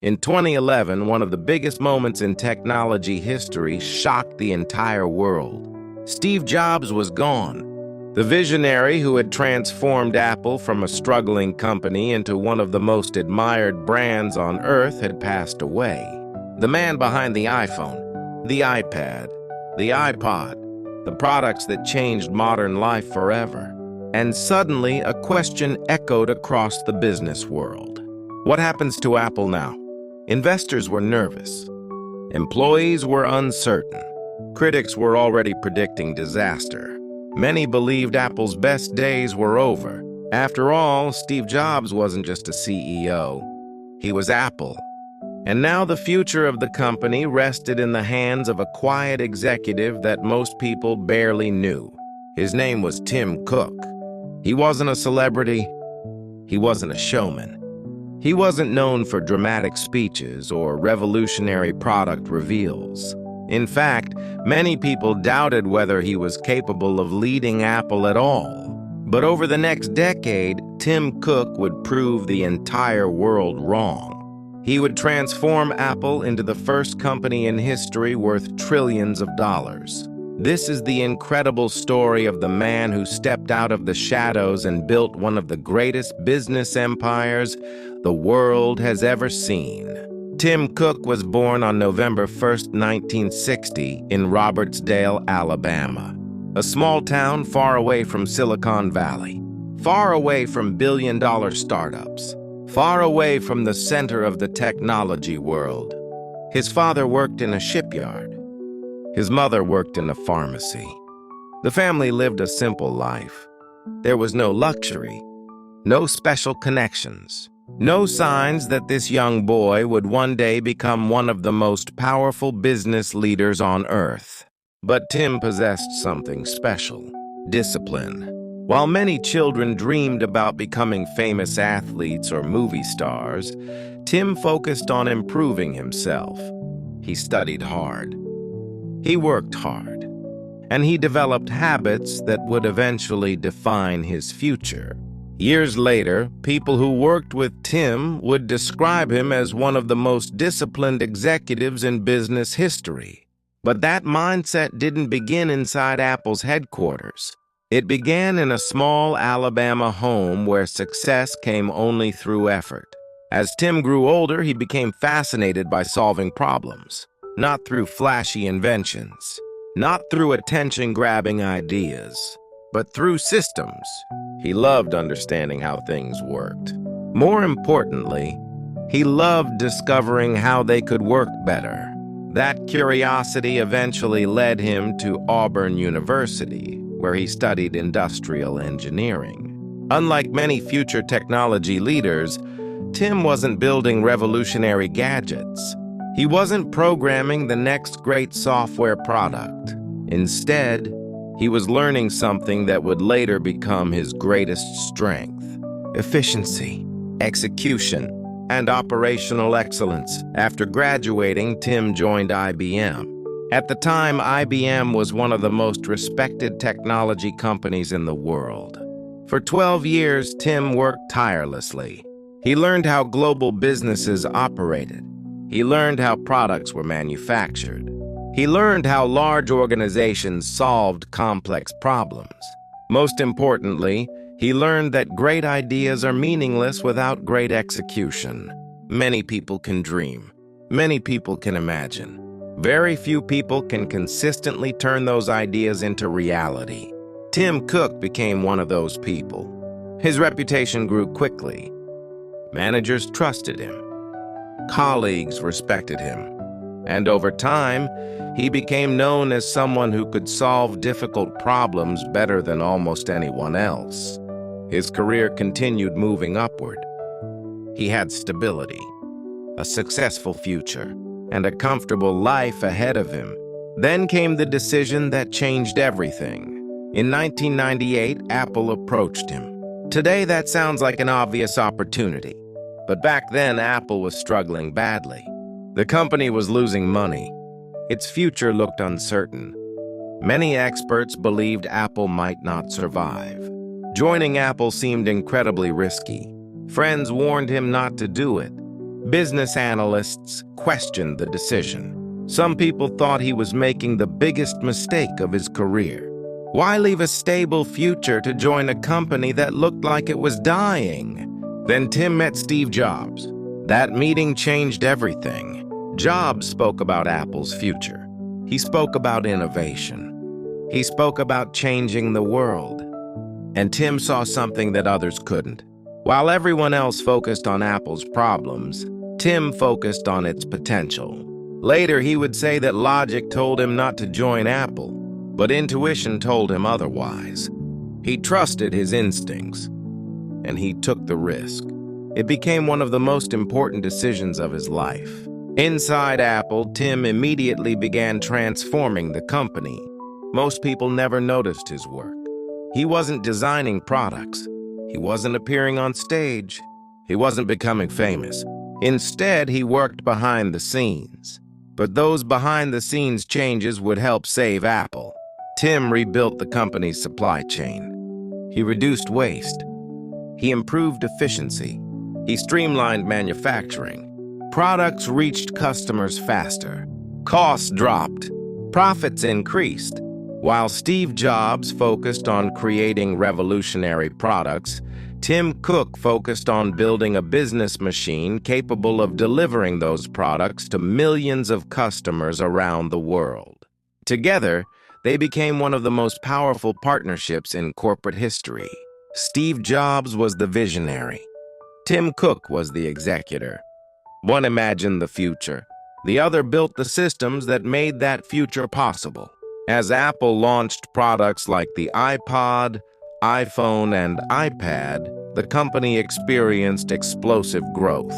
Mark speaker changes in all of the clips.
Speaker 1: In 2011, one of the biggest moments in technology history shocked the entire world. Steve Jobs was gone. The visionary who had transformed Apple from a struggling company into one of the most admired brands on earth had passed away. The man behind the iPhone, the iPad, the iPod, the products that changed modern life forever. And suddenly, a question echoed across the business world. What happens to Apple now? Investors were nervous. Employees were uncertain. Critics were already predicting disaster. Many believed Apple's best days were over. After all, Steve Jobs wasn't just a CEO. He was Apple. And now the future of the company rested in the hands of a quiet executive that most people barely knew. His name was Tim Cook. He wasn't a celebrity. He wasn't a showman. He wasn't known for dramatic speeches or revolutionary product reveals. In fact, many people doubted whether he was capable of leading Apple at all. But over the next decade, Tim Cook would prove the entire world wrong. He would transform Apple into the first company in history worth trillions of dollars. This is the incredible story of the man who stepped out of the shadows and built one of the greatest business empires the world has ever seen. Tim Cook was born on November 1st, 1960, in Robertsdale, Alabama, a small town far away from Silicon Valley, far away from billion-dollar startups, far away from the center of the technology world. His father worked in a shipyard. His mother worked in a pharmacy. The family lived a simple life. There was no luxury, no special connections, no signs that this young boy would one day become one of the most powerful business leaders on earth. But Tim possessed something special: discipline. While many children dreamed about becoming famous athletes or movie stars, Tim focused on improving himself. He studied hard. He worked hard. And he developed habits that would eventually define his future. Years later, people who worked with Tim would describe him as one of the most disciplined executives in business history. But that mindset didn't begin inside Apple's headquarters. It began in a small Alabama home where success came only through effort. As Tim grew older, he became fascinated by solving problems, not through flashy inventions, not through attention-grabbing ideas, but through systems. He loved understanding how things worked. More importantly, he loved discovering how they could work better. That curiosity eventually led him to Auburn University, where he studied industrial engineering. Unlike many future technology leaders, Tim wasn't building revolutionary gadgets. He wasn't programming the next great software product. Instead, he was learning something that would later become his greatest strength: efficiency, execution, and operational excellence. After graduating, Tim joined IBM. At the time, IBM was one of the most respected technology companies in the world. For 12 years, Tim worked tirelessly. He learned how global businesses operated. He learned how products were manufactured. He learned how large organizations solved complex problems. Most importantly, he learned that great ideas are meaningless without great execution. Many people can dream. Many people can imagine. Very few people can consistently turn those ideas into reality. Tim Cook became one of those people. His reputation grew quickly. Managers trusted him. Colleagues respected him. And over time, he became known as someone who could solve difficult problems better than almost anyone else. His career continued moving upward. He had stability, a successful future, and a comfortable life ahead of him. Then came the decision that changed everything. In 1998, Apple approached him. Today, that sounds like an obvious opportunity. But back then, Apple was struggling badly. The company was losing money. Its future looked uncertain. Many experts believed Apple might not survive. Joining Apple seemed incredibly risky. Friends warned him not to do it. Business analysts questioned the decision. Some people thought he was making the biggest mistake of his career. Why leave a stable future to join a company that looked like it was dying? Then Tim met Steve Jobs. That meeting changed everything. Jobs spoke about Apple's future. He spoke about innovation. He spoke about changing the world. And Tim saw something that others couldn't. While everyone else focused on Apple's problems, Tim focused on its potential. Later, he would say that logic told him not to join Apple, but intuition told him otherwise. He trusted his instincts, and he took the risk. It became one of the most important decisions of his life. Inside Apple, Tim immediately began transforming the company. Most people never noticed his work. He wasn't designing products. He wasn't appearing on stage. He wasn't becoming famous. Instead, he worked behind the scenes. But those behind-the-scenes changes would help save Apple. Tim rebuilt the company's supply chain. He reduced waste. He improved efficiency. He streamlined manufacturing. Products reached customers faster. Costs dropped. Profits increased. While Steve Jobs focused on creating revolutionary products, Tim Cook focused on building a business machine capable of delivering those products to millions of customers around the world. Together, they became one of the most powerful partnerships in corporate history. Steve Jobs was the visionary. Tim Cook was the executor. One imagined the future. The other built the systems that made that future possible. As Apple launched products like the iPod, iPhone, and iPad, the company experienced explosive growth.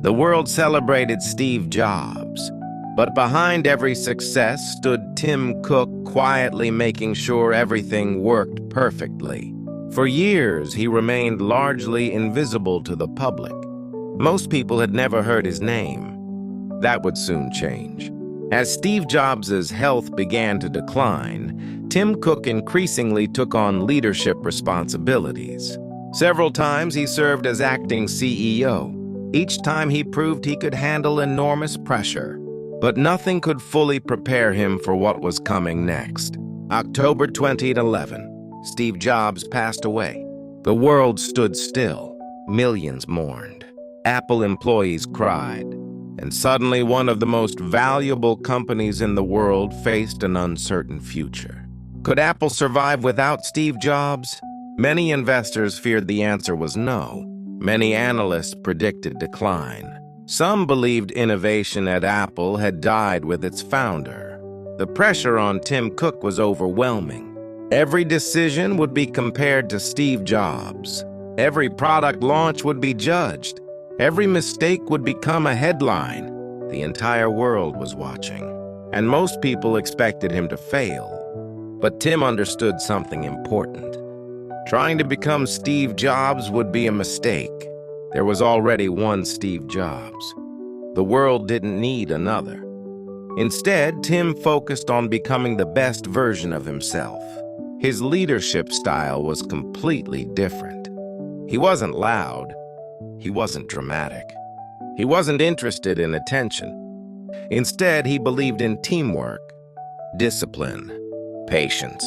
Speaker 1: The world celebrated Steve Jobs, but behind every success stood Tim Cook, quietly making sure everything worked perfectly. For years, he remained largely invisible to the public. Most people had never heard his name. That would soon change. As Steve Jobs' health began to decline, Tim Cook increasingly took on leadership responsibilities. Several times he served as acting CEO. Each time he proved he could handle enormous pressure. But nothing could fully prepare him for what was coming next. October 2011, Steve Jobs passed away. The world stood still. Millions mourned. Apple employees cried. And suddenly one of the most valuable companies in the world faced an uncertain future. Could Apple survive without Steve Jobs? Many investors feared the answer was no. Many analysts predicted decline. Some believed innovation at Apple had died with its founder. The pressure on Tim Cook was overwhelming. Every decision would be compared to Steve Jobs. Every product launch would be judged. Every mistake would become a headline. The entire world was watching, and most people expected him to fail. But Tim understood something important. Trying to become Steve Jobs would be a mistake. There was already one Steve Jobs. The world didn't need another. Instead, Tim focused on becoming the best version of himself. His leadership style was completely different. He wasn't loud. He wasn't dramatic. He wasn't interested in attention. Instead, he believed in teamwork, discipline, patience,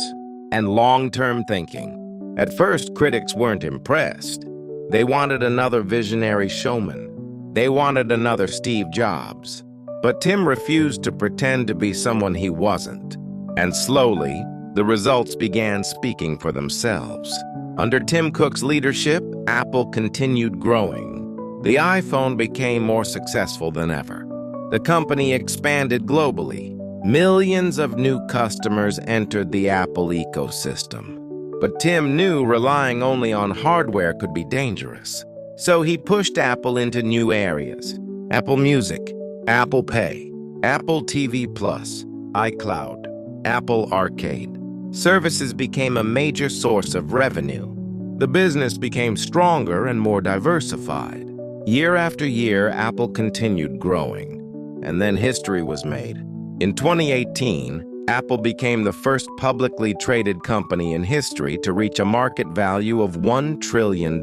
Speaker 1: and long-term thinking. At first, critics weren't impressed. They wanted another visionary showman. They wanted another Steve Jobs. But Tim refused to pretend to be someone he wasn't. And slowly, the results began speaking for themselves. Under Tim Cook's leadership, Apple continued growing. The iPhone became more successful than ever. The company expanded globally. Millions of new customers entered the Apple ecosystem. But Tim knew relying only on hardware could be dangerous. So he pushed Apple into new areas. Apple Music, Apple Pay, Apple TV+, iCloud, Apple Arcade. Services became a major source of revenue. The business became stronger and more diversified. Year after year, Apple continued growing. And then history was made. In 2018, Apple became the first publicly traded company in history to reach a market value of $1 trillion.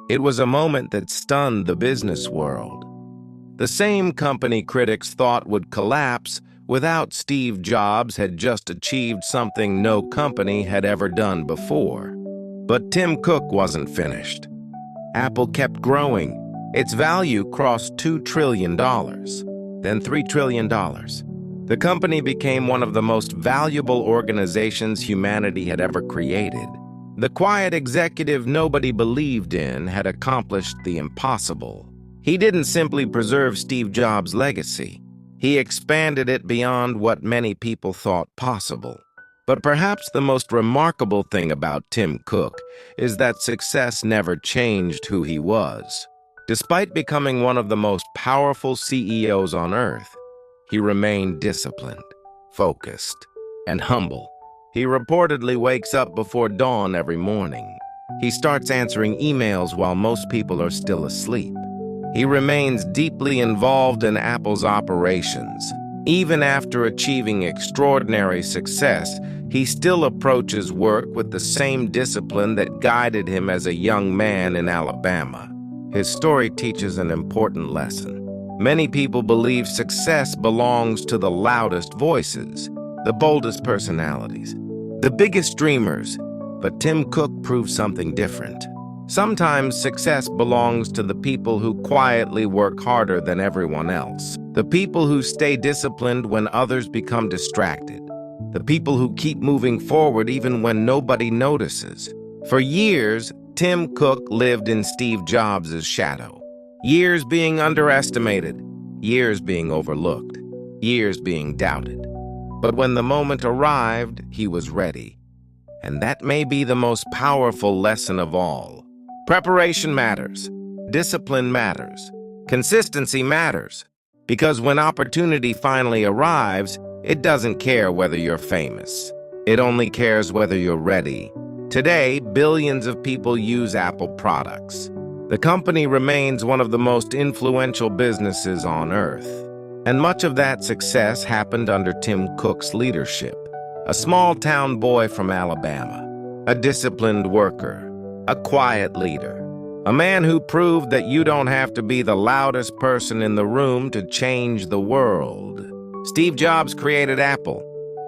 Speaker 1: It was a moment that stunned the business world. The same company critics thought would collapse without Steve Jobs had just achieved something no company had ever done before. But Tim Cook wasn't finished. Apple kept growing. Its value crossed $2 trillion, then $3 trillion. The company became one of the most valuable organizations humanity had ever created. The quiet executive nobody believed in had accomplished the impossible. He didn't simply preserve Steve Jobs' legacy. He expanded it beyond what many people thought possible. But perhaps the most remarkable thing about Tim Cook is that success never changed who he was. Despite becoming one of the most powerful CEOs on earth, he remained disciplined, focused, and humble. He reportedly wakes up before dawn every morning. He starts answering emails while most people are still asleep. He remains deeply involved in Apple's operations. Even after achieving extraordinary success, he still approaches work with the same discipline that guided him as a young man in Alabama. His story teaches an important lesson. Many people believe success belongs to the loudest voices, the boldest personalities, the biggest dreamers, but Tim Cook proved something different. Sometimes success belongs to the people who quietly work harder than everyone else, the people who stay disciplined when others become distracted, the people who keep moving forward even when nobody notices. For years, Tim Cook lived in Steve Jobs' shadow. Years being underestimated, years being overlooked, years being doubted. But when the moment arrived, he was ready. And that may be the most powerful lesson of all. Preparation matters. Discipline matters. Consistency matters. Because when opportunity finally arrives, it doesn't care whether you're famous. It only cares whether you're ready. Today, billions of people use Apple products. The company remains one of the most influential businesses on earth. And much of that success happened under Tim Cook's leadership. A small-town boy from Alabama, a disciplined worker, a quiet leader, a man who proved that you don't have to be the loudest person in the room to change the world. Steve Jobs created Apple,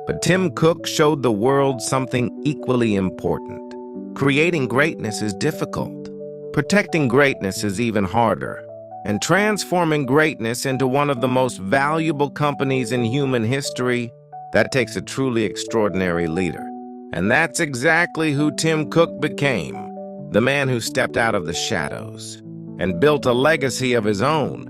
Speaker 1: but Tim Cook showed the world something equally important. Creating greatness is difficult. Protecting greatness is even harder. And transforming greatness into one of the most valuable companies in human history, that takes a truly extraordinary leader. And that's exactly who Tim Cook became, the man who stepped out of the shadows and built a legacy of his own,